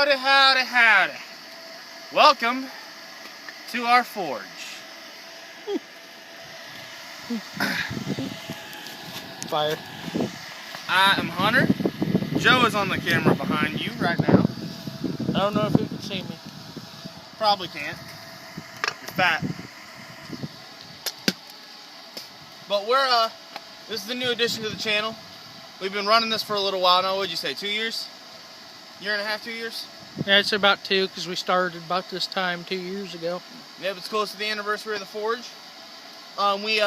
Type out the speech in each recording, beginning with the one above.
Howdy, howdy, howdy. Welcome to our forge. Fire. I am Hunter. Joe is on the camera behind you right now. I don't know if you can see me. Probably can't. You're fat. But this is the new addition to the channel. We've been running this for a little while now. What'd you say, 2 years? Year and a half, 2 years? Yeah, it's about 2 because we started about this time 2 years ago. Yep, it's close to the anniversary of the forge. We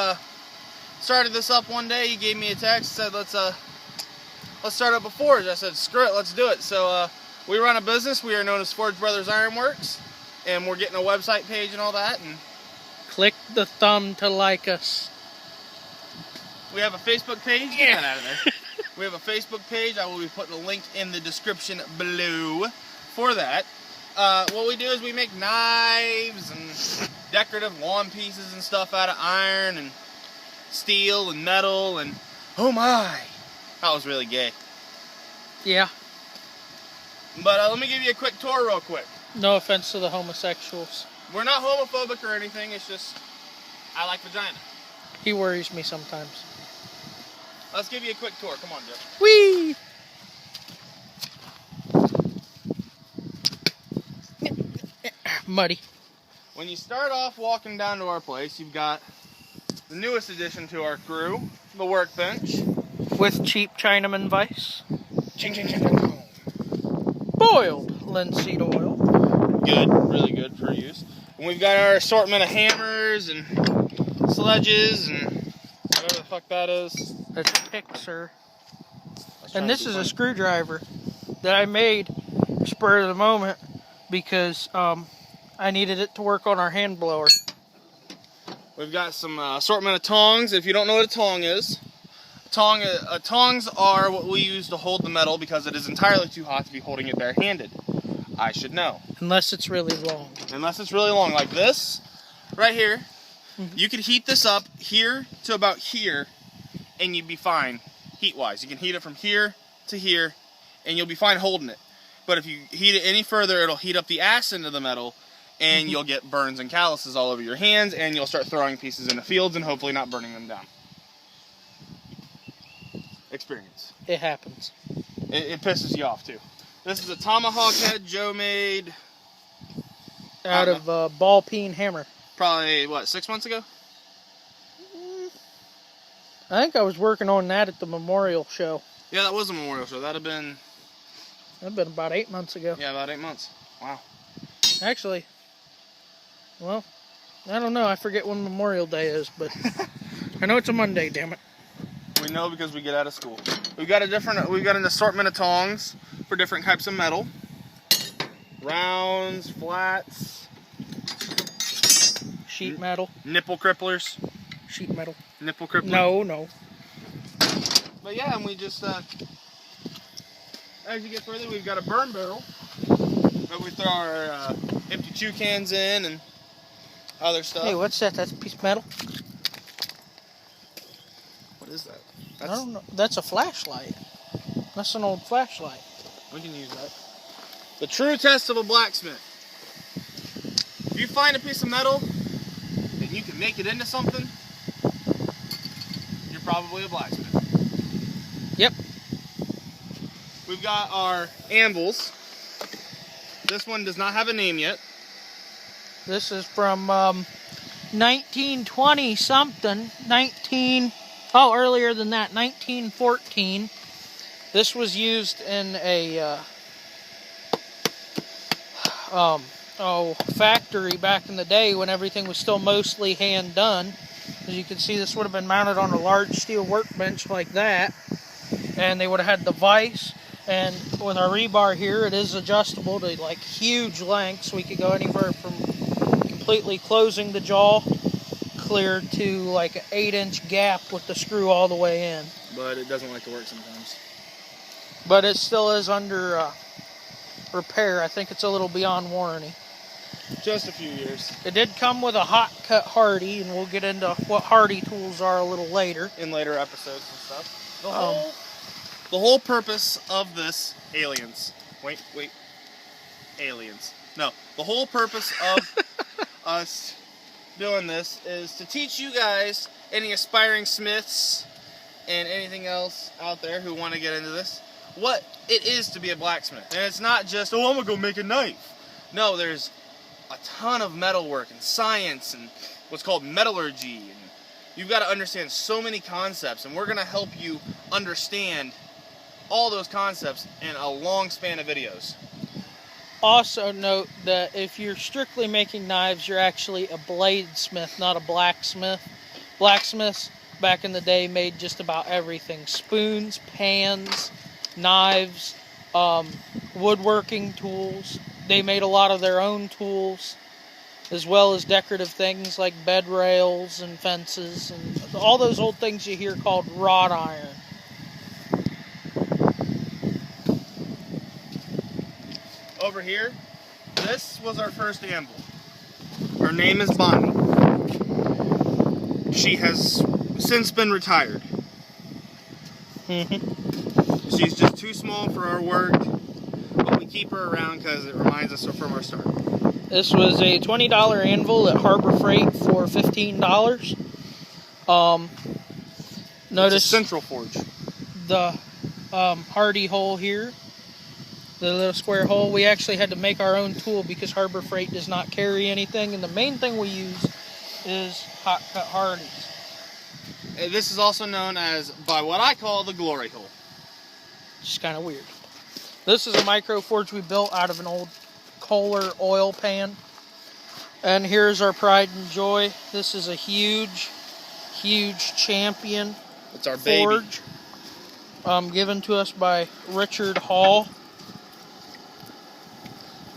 started this up one day. You gave me a text, said let's start up a forge. I said screw it, let's do it. So we run a business. We are known as Forge Brothers Ironworks, and we're getting a website page and all that. And click the thumb to like us. We have a Facebook page. Get that out of there. We have a Facebook page. I will be putting a link in the description below for that. What we do is we make knives and decorative lawn pieces and stuff out of iron and steel and metal and oh my, that was really gay. Yeah. But let me give you a quick tour real quick. No offense to the homosexuals. We're not homophobic or anything. It's just I like vagina. He worries me sometimes. Let's give you a quick tour. Come on, Joe. Whee! Muddy. When you start off walking down to our place, you've got the newest addition to our crew, the workbench. With cheap Chinaman vice. Ching, ching, ching, ching. Boiled linseed oil. Good, really good for use. And we've got our assortment of hammers and sledges and whatever the fuck that is. That's a pick, sir. And this is a screwdriver that I made spur of the moment because I needed it to work on our hand blower. We've got some assortment of tongs. If you don't know what a tong is, tongs are what we use to hold the metal because it is entirely too hot to be holding it barehanded. I should know. Unless it's really long. Unless it's really long, like this, right here. Mm-hmm. You could heat this up here to about here, and you'd be fine, heat-wise. You can heat it from here to here, and you'll be fine holding it. But if you heat it any further, it'll heat up the ass into the metal, and you'll get burns and calluses all over your hands, and you'll start throwing pieces into fields and hopefully not burning them down. Experience. It happens. It pisses you off, too. This is a tomahawk head Joe made. Out of a ball peen hammer. Probably, what, 6 months ago? I think I was working on that at the memorial show. Yeah, that was a memorial show. That'd have been about 8 months ago. Yeah, about 8 months. Wow. Actually, well, I don't know. I forget when Memorial Day is, but I know it's a Monday, damn it. We know because we get out of school. We've got an assortment of tongs for different types of metal. Rounds, flats. Sheet metal. Nipple cripplers. Sheet metal. Nipple crippler. No. But yeah, and we just, as you get further, we've got a burn barrel that we throw our empty chew cans in and other stuff. Hey, what's that? That's a piece of metal? What is that? I don't know. That's a flashlight. That's an old flashlight. We can use that. The true test of a blacksmith. If you find a piece of metal and you can make it into something, you're probably a blacksmith. Yep. We've got our anvils. This one does not have a name yet. This is from 1920 something. Earlier than that, 1914. This was used in a factory back in the day when everything was still mostly hand done. As you can see, this would have been mounted on a large steel workbench like that, and they would have had the vise. And with our rebar here, it is adjustable to like huge lengths. We could go anywhere from completely closing the jaw clear to like an 8-inch gap with the screw all the way in. But it doesn't like to work sometimes. But it still is under repair. I think it's a little beyond warranty. Just a few years. It did come with a hot cut Hardy, and we'll get into what Hardy tools are a little later. In later episodes and stuff. The whole purpose of this, aliens. Wait. aliens. No, the whole purpose of us doing this is to teach you guys, any aspiring smiths and anything else out there who want to get into this, what it is to be a blacksmith. And it's not just, oh, I'm gonna go make a knife. No, there's a ton of metalwork and science and what's called metallurgy, and you've got to understand so many concepts, and we're gonna help you understand all those concepts in a long span of videos. Also note that if you're strictly making knives, you're actually a bladesmith, not a blacksmith. Blacksmiths back in the day made just about everything. Spoons, pans, knives, woodworking tools. They made a lot of their own tools, as well as decorative things like bed rails and fences and all those old things you hear called wrought iron. Over here, this was our first anvil. Her name is Bonnie. She has since been retired. She's just too small for our work, but we keep her around because it reminds us from our start. This was a $20 anvil at Harbor Freight for $15. Notice it's a central forge. The hardy hole here, the little square hole. We actually had to make our own tool because Harbor Freight does not carry anything, and the main thing we use is hot cut hardies. This is also known as, by what I call, the glory hole. It's kind of weird. This is a micro forge we built out of an old Kohler oil pan. And here's our pride and joy. This is a huge, huge champion It's our forge. Given to us by Richard Hall.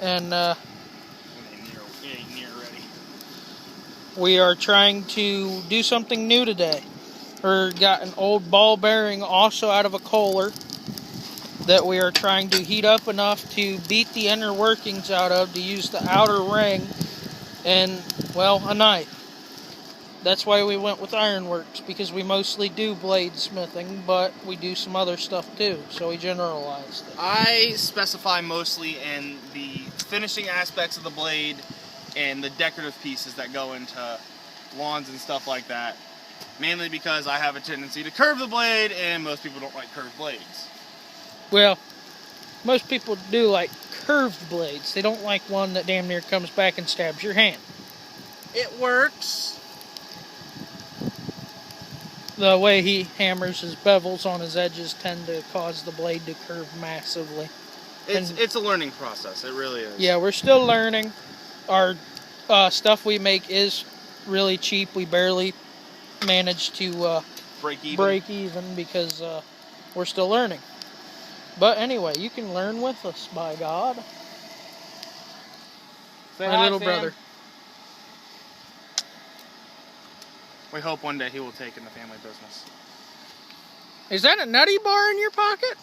And It ain't near ready. we are trying to do something new today. We got an old ball bearing also out of a Kohler that we are trying to heat up enough to beat the inner workings out of, to use the outer ring and, well, a knife. That's why we went with ironworks, because we mostly do bladesmithing, but we do some other stuff too, so we generalized it. I specify mostly in the finishing aspects of the blade and the decorative pieces that go into lawns and stuff like that, mainly because I have a tendency to curve the blade, and most people don't like curved blades. Well, most people do like curved blades. They don't like one that damn near comes back and stabs your hand. It works. The way he hammers his bevels on his edges tend to cause the blade to curve massively. It's a learning process. It really is. Yeah, we're still learning. Our stuff we make is really cheap. We barely manage to break even because we're still learning. But anyway, you can learn with us, by God. Say My hi, little Sam. brother. We hope one day he will take in the family business. Is that a nutty bar in your pocket?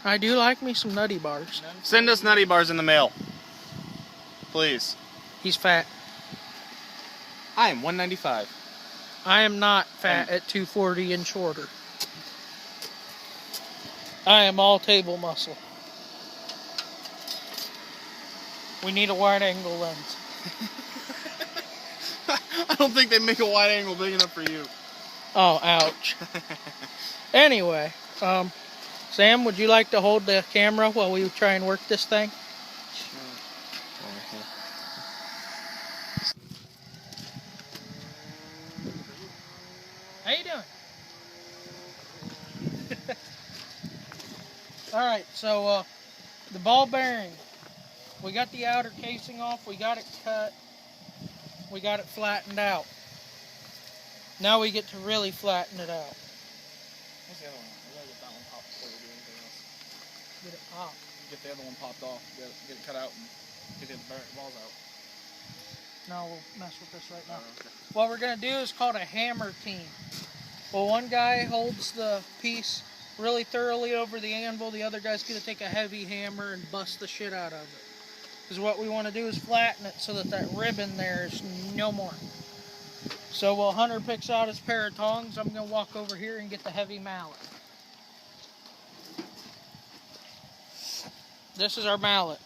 I do like me some nutty bars. Send us nutty bars in the mail. Please. He's fat. I am 195. I am not fat at 240 and shorter. I am all table muscle. We need a wide angle lens. I don't think they make a wide angle big enough for you. Oh, ouch. Anyway, Sam, would you like to hold the camera while we try and work this thing? How you doing? Alright, so the ball bearing. We got the outer casing off, we got it cut, we got it flattened out. Now we get to really flatten it out. What's the other one? We gotta get that one popped before we do anything else. Get it popped. Get the other one popped off. Get it cut out and get the balls out. No, we'll mess with this right now. Oh, okay. What we're going to do is called a hammer team. Well, one guy holds the piece really thoroughly over the anvil. The other guy's going to take a heavy hammer and bust the shit out of it. Because what we want to do is flatten it so that that ribbon there is no more. So while Hunter picks out his pair of tongs, I'm going to walk over here and get the heavy mallet. This is our mallet.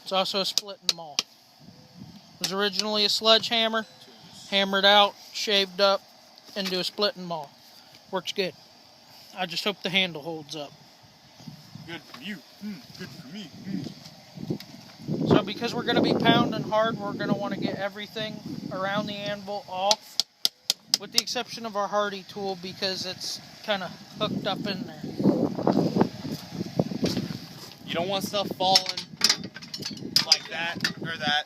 It's also a split and maul. It was originally a sledgehammer, hammered out, shaved up into a split and maul. Works good. I just hope the handle holds up. Good for you. Good for me. So because we're going to be pounding hard, we're going to want to get everything around the anvil off, with the exception of our Hardy tool because it's kind of hooked up in there. You don't want stuff falling like that or that.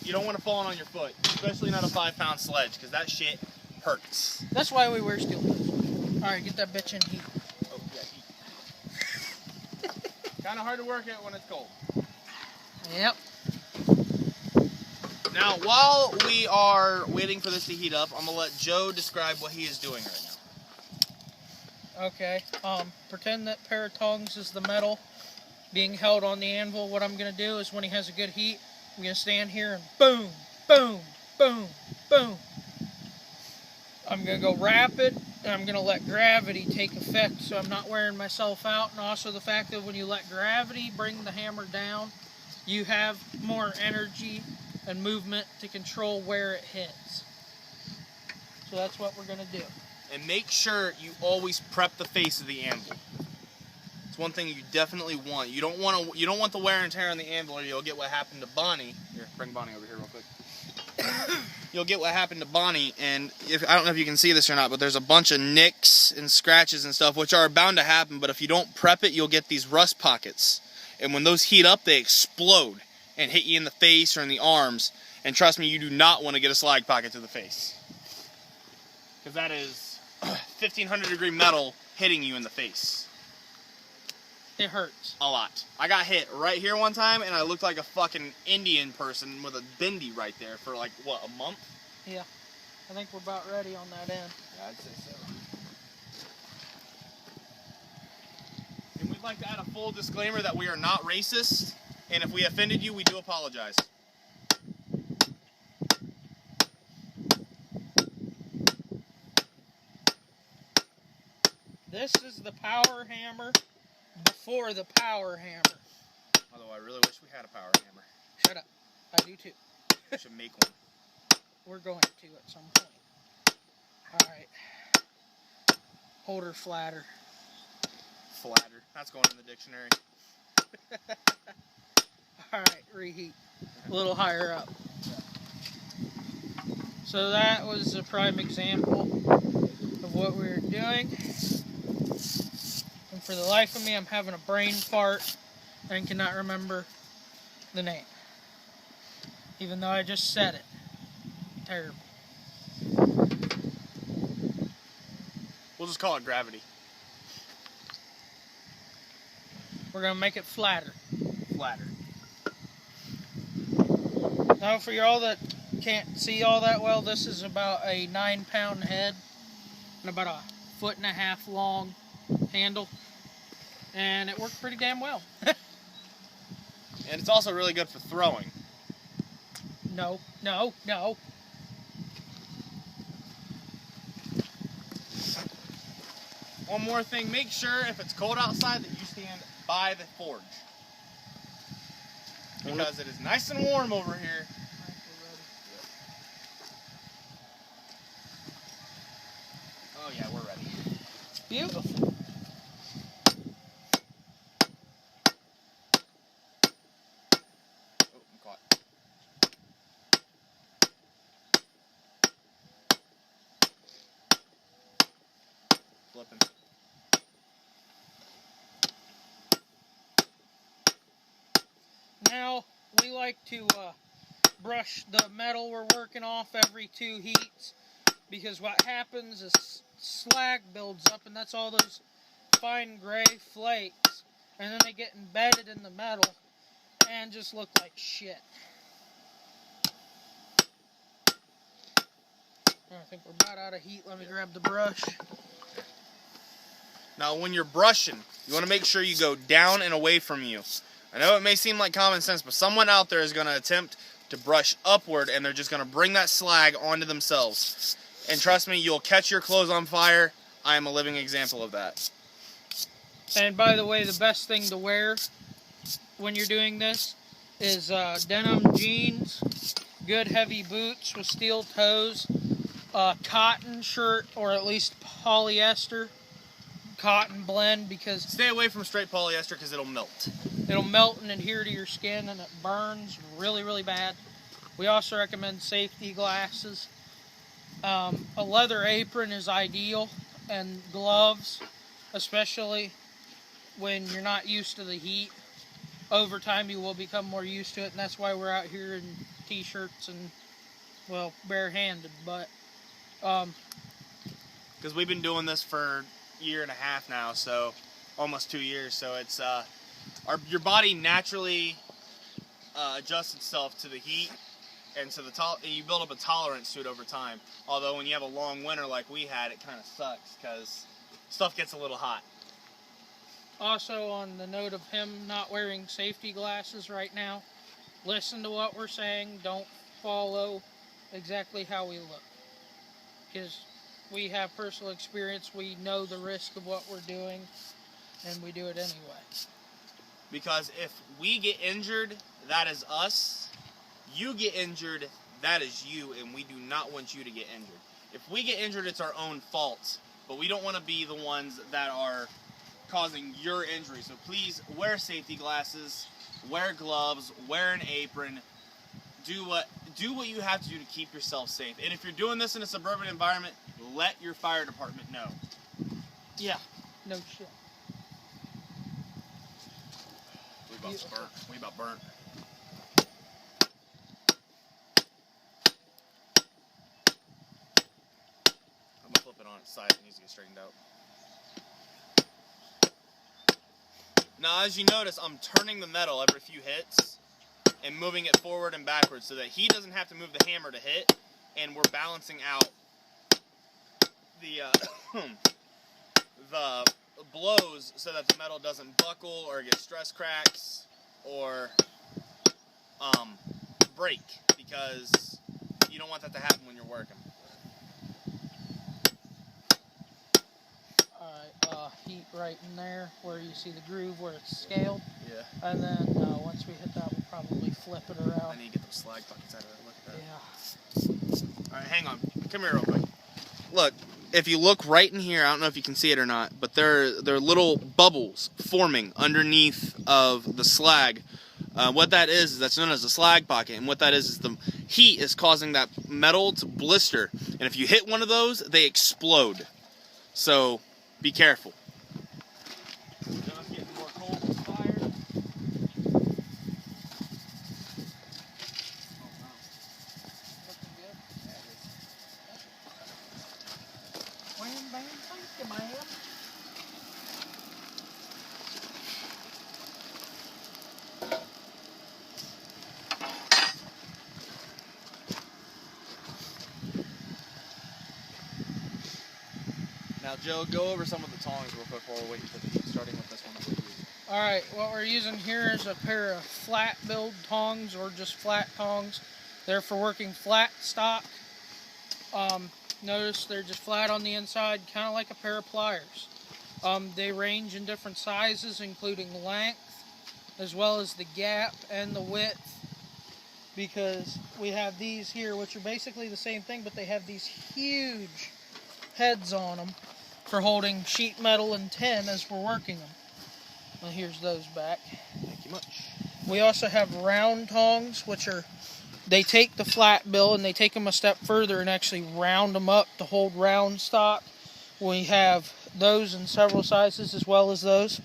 You don't want it falling on your foot, especially not a 5-pound sledge, because that shit hurts. That's why we wear steel boots. Alright, get that bitch in heat. Oh, yeah, heat. Kind of hard to work at when it's cold. Yep. Now, while we are waiting for this to heat up, I'm going to let Joe describe what he is doing right now. Okay, pretend that pair of tongs is the metal being held on the anvil. What I'm going to do is when he has a good heat, I'm going to stand here and boom, boom, boom, boom. I'm going to go rapid, and I'm going to let gravity take effect so I'm not wearing myself out. And also the fact that when you let gravity bring the hammer down, you have more energy and movement to control where it hits. So that's what we're going to do. And make sure you always prep the face of the anvil. It's one thing you definitely want. You don't want the wear and tear on the anvil, or you'll get what happened to Bonnie. Here, bring Bonnie over here real quick. You'll get what happened to Bonnie, and I don't know if you can see this or not, but there's a bunch of nicks and scratches and stuff, which are bound to happen, but if you don't prep it, you'll get these rust pockets. And when those heat up, they explode and hit you in the face or in the arms. And trust me, you do not want to get a slag pocket to the face. Because that is 1,500 degree metal hitting you in the face. It hurts. A lot. I got hit right here one time, and I looked like a fucking Indian person with a bindi right there for like, what, a month? Yeah. I think we're about ready on that end. Yeah, I'd say so. And we'd like to add a full disclaimer that we are not racist, and if we offended you, we do apologize. This is the power hammer before the power hammer. Although I really wish we had a power hammer. Shut up. I do too. We should make one. We're going to at some point. Alright. Holder flatter. Flatter. That's going in the dictionary. Alright, reheat. A little higher up. So that was a prime example of what we were doing. And for the life of me, I'm having a brain fart and cannot remember the name. Even though I just said it. Terrible. We'll just call it gravity. We're going to make it flatter. Flatter. Now for y'all that can't see all that well, this is about a 9-pound head and about a 1.5 foot long handle. And it worked pretty damn well. And it's also really good for throwing. No, no, no. One more thing, make sure if it's cold outside that you stand by the forge. Because it is nice and warm over here. Oh yeah, we're ready. Beautiful. Oh, I'm caught. Flipping. Now, we like to brush the metal we're working off every 2 heats, because what happens is slag builds up, and that's all those fine gray flakes, and then they get embedded in the metal and just look like shit. I think we're about out of heat. Let me grab the brush. Now when you're brushing, you want to make sure you go down and away from you. I know it may seem like common sense, but someone out there is going to attempt to brush upward, and they're just going to bring that slag onto themselves. And trust me, you'll catch your clothes on fire. I am a living example of that. And by the way, the best thing to wear when you're doing this is denim jeans, good heavy boots with steel toes, cotton shirt or at least polyester cotton blend, because stay away from straight polyester because it'll melt. It'll melt and adhere to your skin and it burns really, really bad. We also recommend safety glasses. A leather apron is ideal, and gloves, especially when you're not used to the heat. Over time you will become more used to it, and that's why we're out here in t-shirts and, well, barehanded. But because we've been doing this for a year and a half now, so almost 2 years. So it's your body naturally adjusts itself to the heat, and so you build up a tolerance to it over time. Although when you have a long winter like we had, it kind of sucks because stuff gets a little hot. Also, on the note of him not wearing safety glasses right now, listen to what we're saying. Don't follow exactly how we look, because we have personal experience. We know the risk of what we're doing, and we do it anyway. Because if we get injured, that is us. You get injured, that is you, and we do not want you to get injured. If we get injured, it's our own fault, but we don't want to be the ones that are causing your injury. So please wear safety glasses, wear gloves, wear an apron. Do what you have to do to keep yourself safe. And if you're doing this in a suburban environment, let your fire department know. Yeah, no shit. We about burnt. I'm gonna flip it on its side. It needs to get straightened out. Now, as you notice, I'm turning the metal every few hits and moving it forward and backwards so that he doesn't have to move the hammer to hit, and we're balancing out the the blows so that the metal doesn't buckle or get stress cracks or break, because you don't want that to happen when you're working. Alright, heat right in there where you see the groove where it's scaled. Yeah. And then once we hit that, we'll probably flip it around. I need to get those slag buckets out of there. Look at that. Yeah. Alright, hang on. Come here real quick. Look, if you look right in here, I don't know if you can see it or not, but there are little bubbles forming underneath of the slag. What that is that's known as a slag pocket, and what that is the heat is causing that metal to blister. And if you hit one of those, they explode. So be careful. Just getting more coal from the fire. Looking good? Wham, bam, thank you, ma'am. Now, Joe, go over some of the tongs real quick while we're waiting for the heat, starting with this one that we're using. Alright, what we're using here is a pair of flat build tongs, or just flat tongs. They're for working flat stock. Notice they're just flat on the inside, kind of like a pair of pliers. They range in different sizes, including length, as well as the gap and the width, because we have these here, which are basically the same thing, but they have these huge heads on them for holding sheet metal and tin as we're working them. Well, here's those back. Thank you much. We also have round tongs, which are, they take the flat bill and they take them a step further and actually round them up to hold round stock. We have those in several sizes as well as those.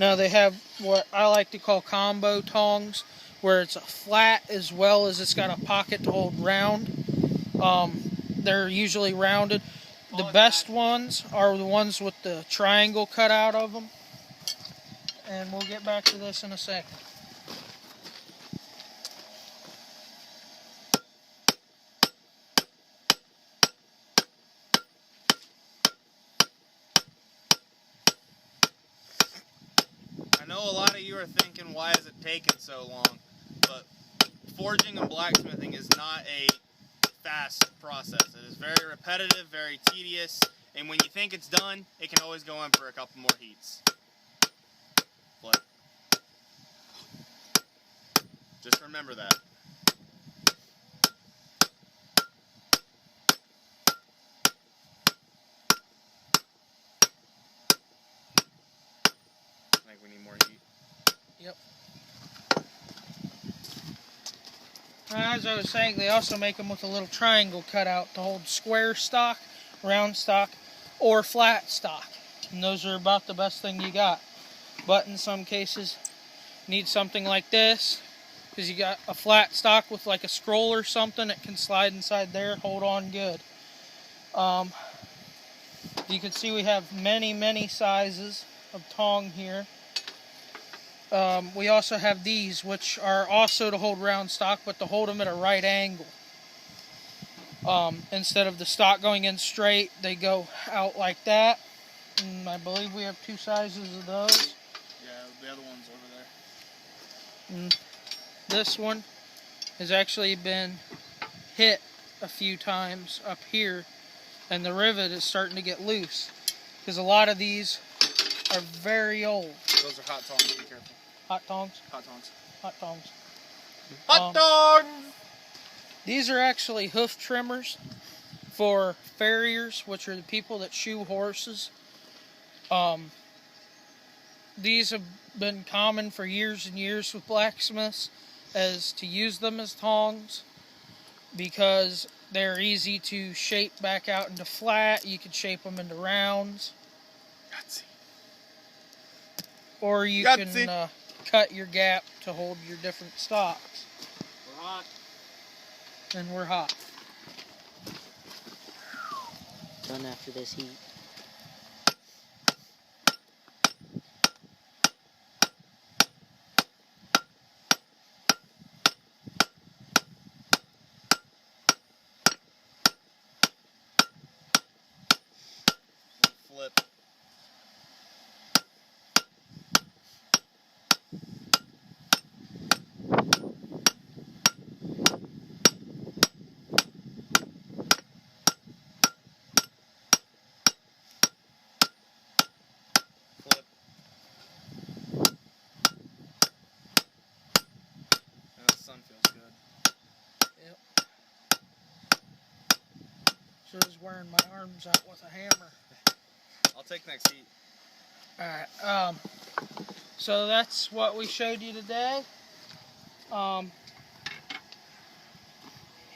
Now they have what I like to call combo tongs, where it's a flat as well as it's got a pocket to hold round. They're usually rounded. The best ones are the ones with the triangle cut out of them. And we'll get back to this in a second. I know a lot of you are thinking, why is it taking so long? But forging and blacksmithing is not a fast process. It is very repetitive, very tedious, and when you think it's done, it can always go in for a couple more heats. But Just remember that. I think we need more heat. Yep. As I was saying, they also make them with a little triangle cutout to hold square stock, round stock, or flat stock. And those are about the best thing you got. But in some cases, you need something like this, because you got a flat stock with like a scroll or something that can slide inside there, hold on good. You can see we have many sizes of tong here. We also have these, which are also to hold round stock, but to hold them at a right angle. Instead of the stock going in straight, they go out like that. And I believe we have 2 sizes of those. Yeah, the other one's over there. And this one has actually been hit a few times up here, and the rivet is starting to get loose, because a lot of these are very old. Those are hot tongs, be careful. Hot tongs? Hot tongs. Hot tongs. Hot tongs! These are actually hoof trimmers for farriers, which are the people that shoe horses. These have been common for years and years with blacksmiths, as to use them as tongs, because they're easy to shape back out into flat. You can shape them into rounds. Gutsy. Or you can cut your gap to hold your different stocks. We're hot. And we're hot. Done after this heat. Flip. Flip. And the sun feels good. Yep. So is wearing my arms out with a hammer. I'll take next heat. Alright, so that's what we showed you today.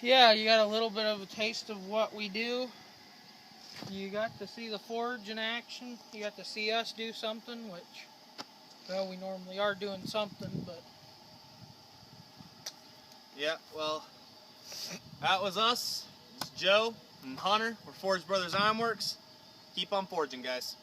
Yeah, you got a little bit of a taste of what we do. You got to see the forge in action. You got to see us do something, which, well, we normally are doing something, but... Yeah, well, that was us. It's Joe and Hunter. We're Forge Brothers Ironworks. Keep on forging, guys.